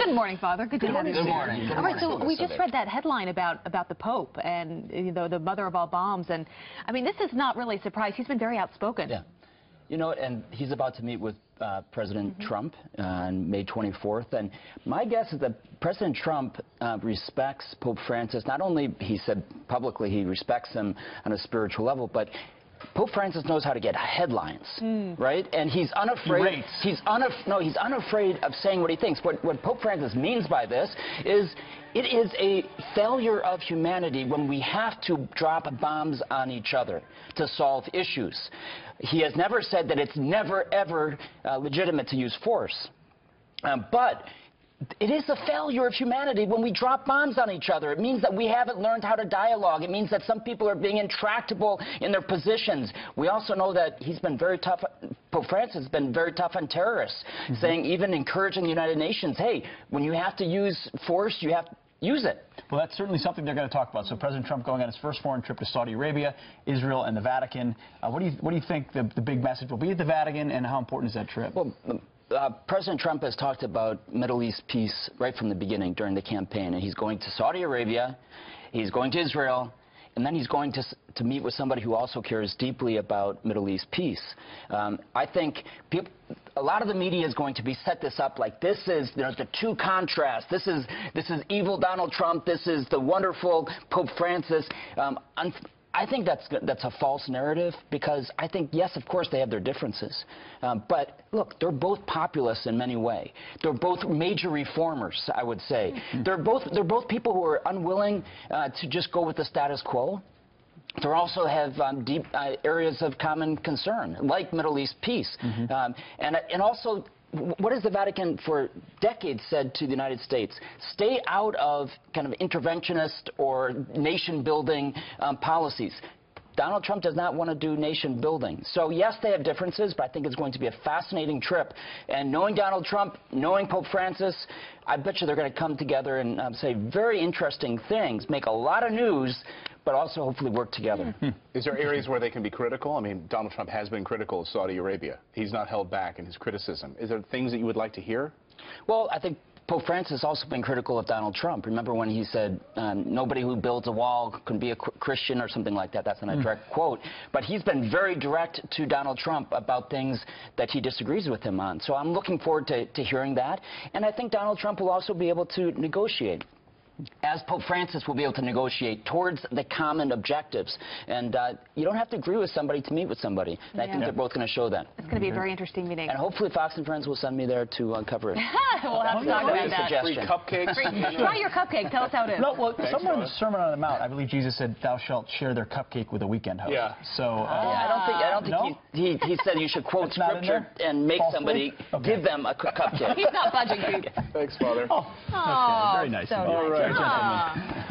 Good morning, Father. Good to have you. Good morning. All right, so we just read that headline about the Pope and the mother of all bombs, and I mean, this is not really a surprise. He's been very outspoken. Yeah. You know, and he's about to meet with President Trump on May 24th, and my guess is that President Trump respects Pope Francis. Not only, he said publicly, he respects him on a spiritual level, but Pope Francis knows how to get headlines, right? And he's unafraid. He's unafraid of saying what he thinks. What Pope Francis means by this is it is a failure of humanity when we have to drop bombs on each other to solve issues. He has never said that it's never, ever legitimate to use force. But it is a failure of humanity when we drop bombs on each other. It means that we haven't learned how to dialogue. It means that some people are being intractable in their positions. We also know that he's been very tough. Pope Francis has been very tough on terrorists, saying, even encouraging the United Nations, hey, when you have to use force, you have to use it. Well, that's certainly something they're going to talk about. So President Trump going on his first foreign trip to Saudi Arabia, Israel, and the Vatican. What do you think the big message will be at the Vatican, and how important is that trip? Well, President Trump has talked about Middle East peace right from the beginning during the campaign, and he's going to Saudi Arabia, he's going to Israel, and then he's going to meet with somebody who also cares deeply about Middle East peace. I think a lot of the media is going to be set this up like this is, there's the two contrasts. This is evil Donald Trump. This is the wonderful Pope Francis. I think that's a false narrative, because I think, yes, of course, they have their differences. But, look, they're both populists in many ways. They're both major reformers, I would say. They're both people who are unwilling to just go with the status quo. They also have deep areas of common concern, like Middle East peace. And also, what has the Vatican for decades said to the United States? Stay out of kind of interventionist or nation-building policies. Donald Trump does not want to do nation building. So, yes, they have differences, but I think it's going to be a fascinating trip. And knowing Donald Trump, knowing Pope Francis, I bet you they're going to come together and say very interesting things, make a lot of news, but also hopefully work together. Is there areas where they can be critical? I mean, Donald Trump has been critical of Saudi Arabia. He's not held back in his criticism. Is there things that you would like to hear? Well, I think Pope Francis has also been critical of Donald Trump. Remember when he said, nobody who builds a wall can be a Christian or something like that? That's not a direct quote. But he's been very direct to Donald Trump about things that he disagrees with him on. So I'm looking forward to hearing that. And I think Donald Trump will also be able to negotiate, as Pope Francis will be able to negotiate towards the common objectives. And you don't have to agree with somebody to meet with somebody. And I think they're both going to show that. It's going to be a very interesting meeting. And hopefully Fox and Friends will send me there to cover it. We'll have to talk about that. Free cupcakes. Try your cupcake. Tell us how it is. No, well, somewhere in the Sermon on the Mount, I believe Jesus said, "Thou shalt share their cupcake with a weekend host." Yeah. So I don't think he said you should quote scripture and make somebody give them a cupcake. He's not budging, Pete. Thanks, Father. Okay, very nice. So All right. nice.